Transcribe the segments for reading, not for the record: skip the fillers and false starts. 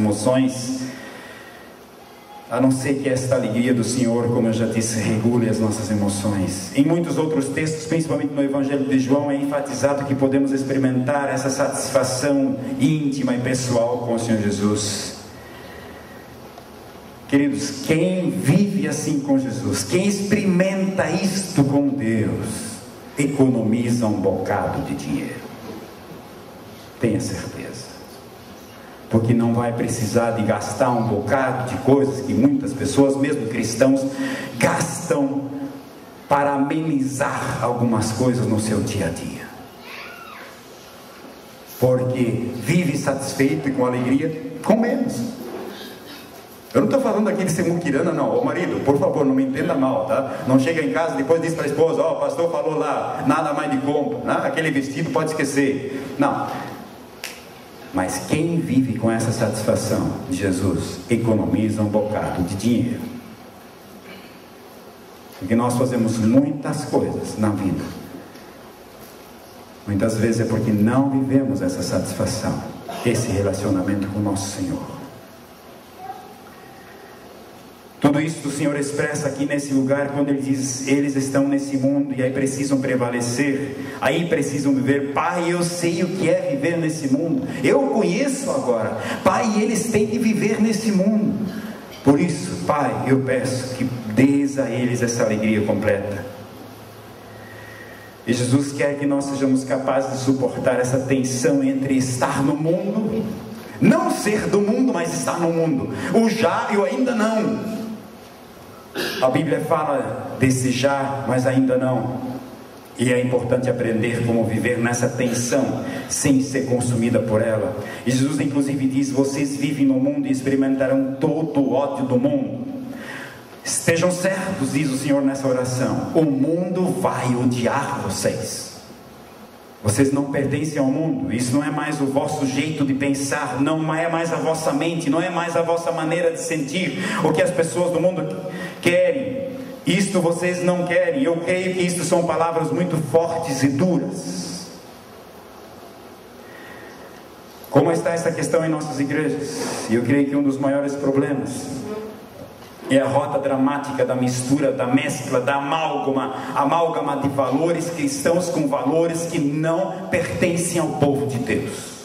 emoções, a não ser que esta alegria do Senhor, como eu já disse, regule as nossas emoções. Em muitos outros textos, principalmente no Evangelho de João, é enfatizado que podemos experimentar essa satisfação íntima e pessoal com o Senhor Jesus. Queridos, quem vive assim com Jesus, quem experimenta isto com Deus, economiza um bocado de dinheiro. Tenha certeza. Porque não vai precisar de gastar um bocado de coisas que muitas pessoas, mesmo cristãos, gastam para amenizar algumas coisas no seu dia a dia. Porque vive satisfeito e com alegria com menos. Eu não estou falando aqui de ser muquirana, não. Ô marido, por favor, não me entenda mal, tá? Não chega em casa e depois diz para a esposa: ó, o pastor falou lá, nada mais de compra, né? Aquele vestido pode esquecer. Não. Mas quem vive com essa satisfação de Jesus, economiza um bocado de dinheiro. Porque nós fazemos muitas coisas na vida. Muitas vezes é porque não vivemos essa satisfação, esse relacionamento com o nosso Senhor. Tudo isso o Senhor expressa aqui nesse lugar, quando Ele diz: eles estão nesse mundo e aí precisam prevalecer, aí precisam viver. Pai, eu sei o que é viver nesse mundo, eu conheço agora. Pai, eles têm que viver nesse mundo. Por isso, Pai, eu peço que dês a eles essa alegria completa. E Jesus quer que nós sejamos capazes de suportar essa tensão entre estar no mundo, não ser do mundo, mas estar no mundo, o já e o ainda não. A Bíblia fala desse já, mas ainda não. E é importante aprender como viver nessa tensão, sem ser consumida por ela. E Jesus inclusive diz: vocês vivem no mundo e experimentarão todo o ódio do mundo. Estejam certos, diz o Senhor nessa oração, o mundo vai odiar vocês. Vocês não pertencem ao mundo. Isso não é mais o vosso jeito de pensar, não é mais a vossa mente, não é mais a vossa maneira de sentir. O que as pessoas do mundo querem, isto vocês não querem. Eu creio que isto são palavras muito fortes e duras. Como está essa questão em nossas igrejas? Eu creio que um dos maiores problemas é a rota dramática da mistura, da mescla, da amálgama de valores cristãos com valores que não pertencem ao povo de Deus.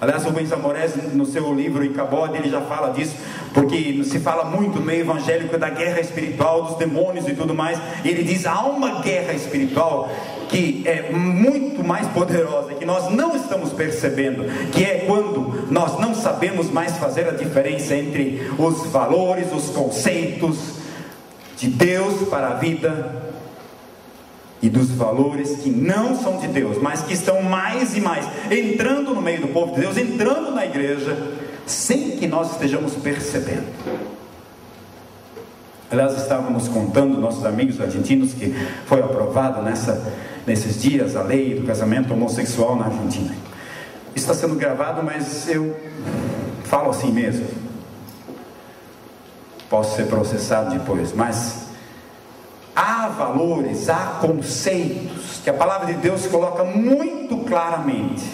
Aliás, o Rubens Amorés, no seu livro Icabod, ele já fala disso, porque se fala muito no meio evangélico da guerra espiritual, dos demônios e tudo mais. Ele diz: há uma guerra espiritual que é muito mais poderosa, que nós não estamos percebendo, que é quando nós não sabemos mais fazer a diferença entre os valores, os conceitos de Deus para a vida e dos valores que não são de Deus, mas que estão mais e mais entrando no meio do povo de Deus, entrando na igreja, sem que nós estejamos percebendo. Aliás, estávamos contando, nossos amigos argentinos, que foi aprovada nesses dias a lei do casamento homossexual na Argentina. Isso está sendo gravado, mas eu falo assim mesmo. Posso ser processado depois, mas há valores, há conceitos que a palavra de Deus coloca muito claramente.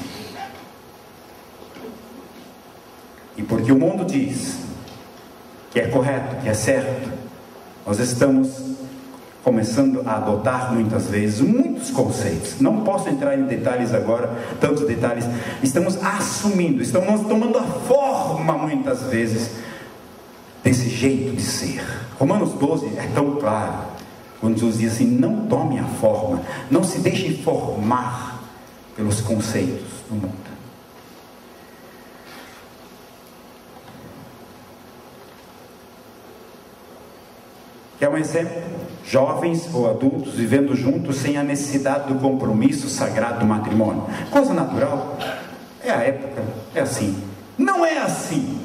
E porque o mundo diz que é correto, que é certo, nós estamos começando a adotar muitas vezes muitos conceitos. Não posso entrar em detalhes agora, tantos detalhes. Estamos assumindo, estamos tomando a forma muitas vezes desse jeito de ser. Romanos 12 é tão claro, quando Jesus diz assim: não tome a forma, não se deixe formar pelos conceitos do mundo. Quer um exemplo? Jovens ou adultos vivendo juntos sem a necessidade do compromisso sagrado do matrimônio. Coisa natural. É a época, é assim. Não é assim.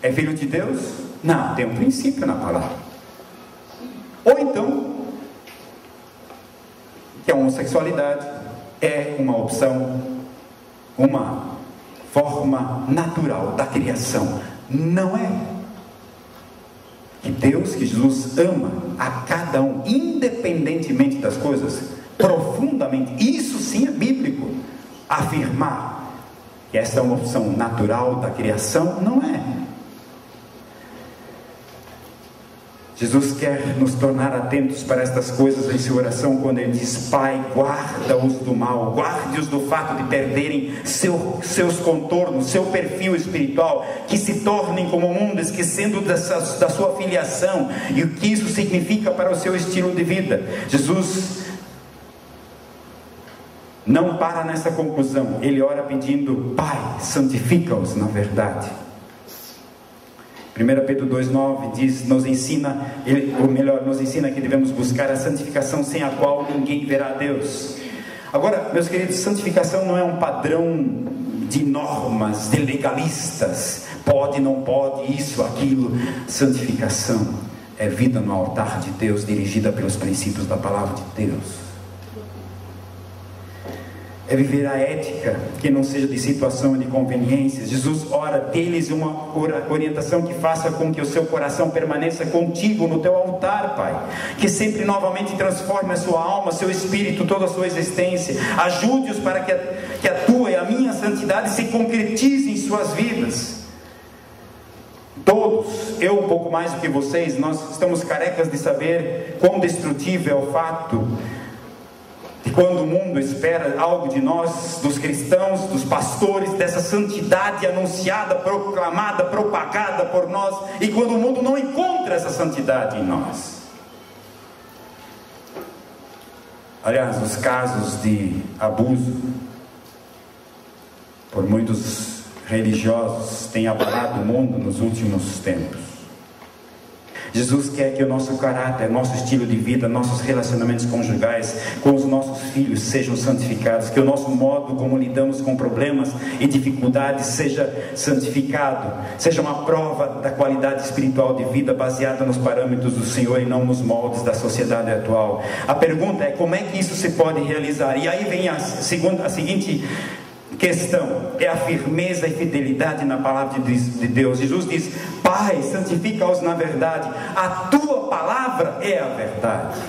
É filho de Deus? Não, tem um princípio na palavra. Ou então, que a homossexualidade é uma opção, uma forma natural da criação. Não é. Que Deus, que Jesus ama a cada um, independentemente das coisas, profundamente. Isso sim é bíblico. Afirmar que esta é uma opção natural da criação? Não é. Jesus quer nos tornar atentos para estas coisas em sua oração, quando Ele diz: Pai, guarda-os do mal, guarde-os do fato de perderem seus contornos, seu perfil espiritual, que se tornem como o mundo, esquecendo da sua filiação e o que isso significa para o seu estilo de vida. Jesus não para nessa conclusão, Ele ora pedindo: Pai, santifica-os na verdade. 1 Pedro 2,9 diz, nos ensina que devemos buscar a santificação, sem a qual ninguém verá a Deus. Agora, meus queridos, santificação não é um padrão de normas, de legalistas, pode, não pode, isso, aquilo. Santificação é vida no altar de Deus, dirigida pelos princípios da palavra de Deus. É viver a ética que não seja de situação e de conveniências. Jesus ora deles uma orientação que faça com que o seu coração permaneça contigo no teu altar, Pai, que sempre novamente transforme a sua alma, seu espírito, toda a sua existência. Ajude-os para que a tua e a minha santidade se concretize em suas vidas. Todos, eu um pouco mais do que vocês, nós estamos carecas de saber quão destrutivo é o fato de quando o mundo espera algo de nós, dos cristãos, dos pastores, dessa santidade anunciada, proclamada, propagada por nós, e quando o mundo não encontra essa santidade em nós. Aliás, os casos de abuso por muitos religiosos têm abalado o mundo nos últimos tempos. Jesus quer que o nosso caráter, nosso estilo de vida, nossos relacionamentos conjugais com os nossos filhos sejam santificados, que o nosso modo como lidamos com problemas e dificuldades seja santificado, seja uma prova da qualidade espiritual de vida baseada nos parâmetros do Senhor e não nos moldes da sociedade atual. A pergunta é: como é que isso se pode realizar? E aí vem a seguinte questão, é a firmeza e fidelidade na palavra de Deus. Jesus diz: Pai, santifica-os na verdade, a tua palavra é a verdade.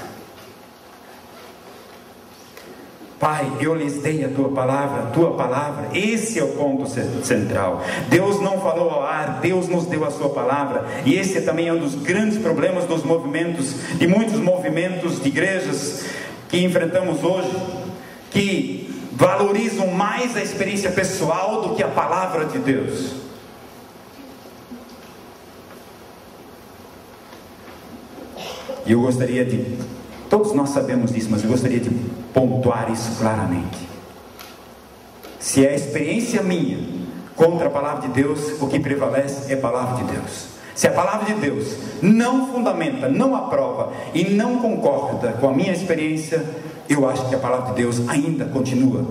Pai, eu lhes dei a tua palavra, esse é o ponto central. Deus não falou ao ar, Deus nos deu a sua palavra, e esse também é um dos grandes problemas dos movimentos, de muitos movimentos de igrejas que enfrentamos hoje, que valorizam mais a experiência pessoal do que a palavra de Deus. E eu gostaria de, todos nós sabemos disso, mas eu gostaria de pontuar isso claramente. Se é a experiência minha contra a palavra de Deus, o que prevalece é a palavra de Deus. Se a palavra de Deus não fundamenta, não aprova e não concorda com a minha experiência, eu acho que a palavra de Deus ainda continua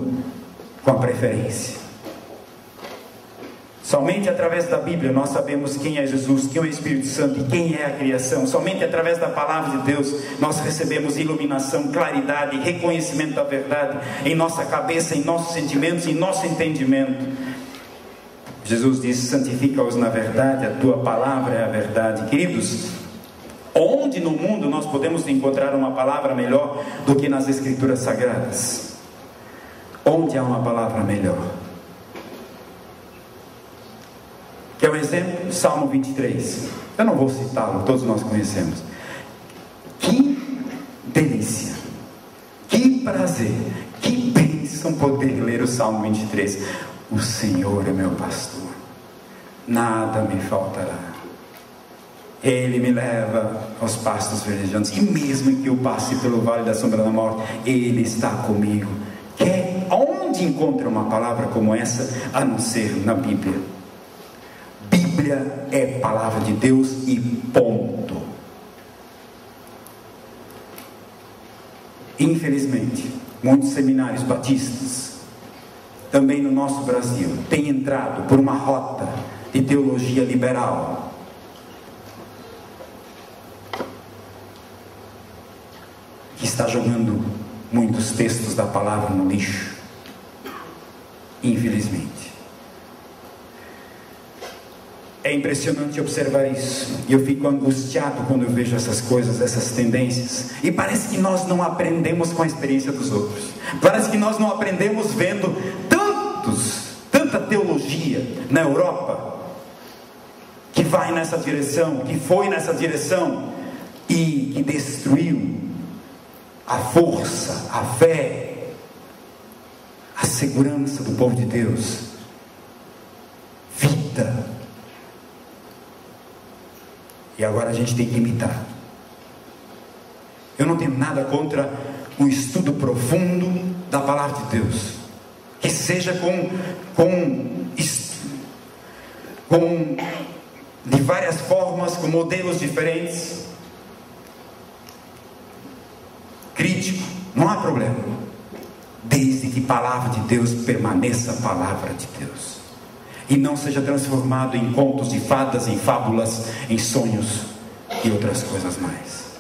com a preferência. Somente através da Bíblia nós sabemos quem é Jesus, quem é o Espírito Santo e quem é a criação. Somente através da palavra de Deus nós recebemos iluminação, claridade, reconhecimento da verdade em nossa cabeça, em nossos sentimentos, em nosso entendimento. Jesus disse: santifica-os na verdade, a tua palavra é a verdade. Queridos, onde no mundo nós podemos encontrar uma palavra melhor do que nas Escrituras Sagradas? Onde há uma palavra melhor? Quer um exemplo? Salmo 23. Eu não vou citá-lo, todos nós conhecemos. Que delícia, que prazer, que bênção poder ler o Salmo 23. O Senhor é meu pastor, nada me faltará. Ele me leva aos pastos verdejantes, e mesmo que eu passe pelo vale da sombra da morte, Ele está comigo. Onde encontra uma palavra como essa, a não ser na Bíblia? Bíblia é palavra de Deus e ponto. Infelizmente, muitos seminários batistas, também no nosso Brasil, têm entrado por uma rota de teologia liberal, que está jogando muitos textos da palavra no lixo, infelizmente. É impressionante observar isso, e eu fico angustiado quando eu vejo essas coisas, essas tendências, e parece que nós não aprendemos com a experiência dos outros, parece que nós não aprendemos vendo tanta teologia ideologia na Europa que vai nessa direção, que foi nessa direção e que destruiu a força, a fé, a segurança do povo de Deus, vida. E agora a gente tem que imitar. Eu não tenho nada contra o estudo profundo da palavra de Deus, que seja de várias formas, com modelos diferentes, crítico, não há problema, desde que a palavra de Deus permaneça a palavra de Deus, e não seja transformado em contos de fadas, em fábulas, em sonhos e outras coisas mais.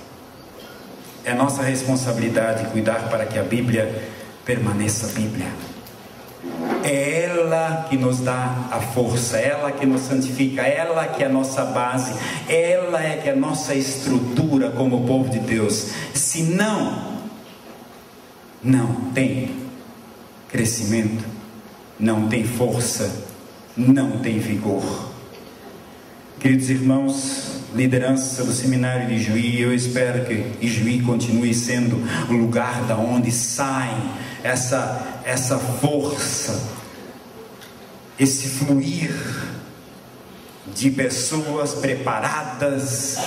É nossa responsabilidade cuidar para que a Bíblia permaneça Bíblia. É ela que nos dá a força, ela que nos santifica, ela que é a nossa base, ela é que é a nossa estrutura como povo de Deus. Se não tem crescimento, não tem força, não tem vigor. Queridos irmãos, liderança do seminário de Ijuí, eu espero que Ijuí continue sendo o lugar da onde sai essa força, esse fluir de pessoas preparadas,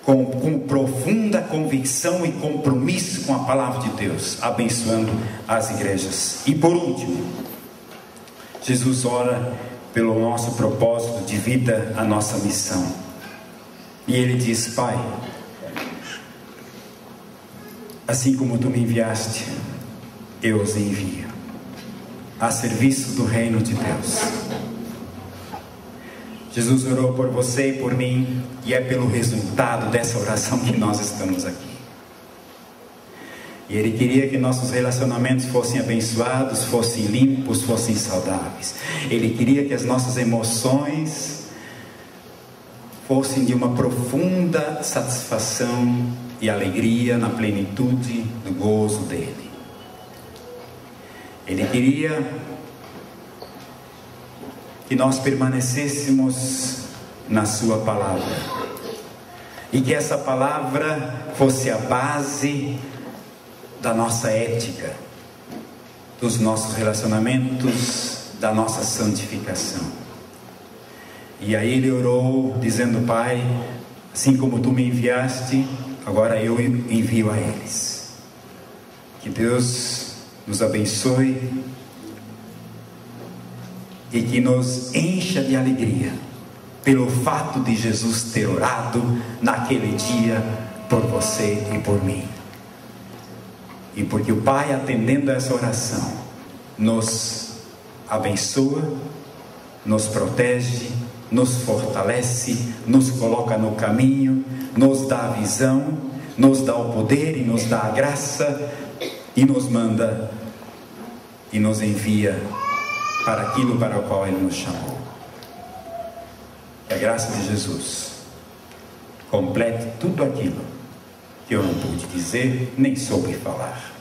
com profunda convicção e compromisso com a palavra de Deus, abençoando as igrejas. E por último, Jesus ora pelo nosso propósito de vida, a nossa missão. E ele diz: Pai, assim como tu me enviaste, eu os envio a serviço do reino de Deus. Jesus orou por você e por mim, e é pelo resultado dessa oração que nós estamos aqui. E Ele queria que nossos relacionamentos fossem abençoados, fossem limpos, fossem saudáveis. Ele queria que as nossas emoções fossem de uma profunda satisfação e alegria na plenitude do gozo dele. Ele queria que nós permanecêssemos na sua palavra, e que essa palavra fosse a base da nossa ética, dos nossos relacionamentos, da nossa santificação. E aí ele orou dizendo: Pai, assim como tu me enviaste, agora eu envio a eles. Que Deus nos abençoe e que nos encha de alegria pelo fato de Jesus ter orado naquele dia por você e por mim. E porque o Pai, atendendo a essa oração, nos abençoa, nos protege, nos fortalece, nos coloca no caminho, nos dá a visão, nos dá o poder e nos dá a graça, e nos manda e nos envia para aquilo para o qual Ele nos chamou. Que a graça de Jesus complete tudo aquilo que eu não pude dizer nem soube falar.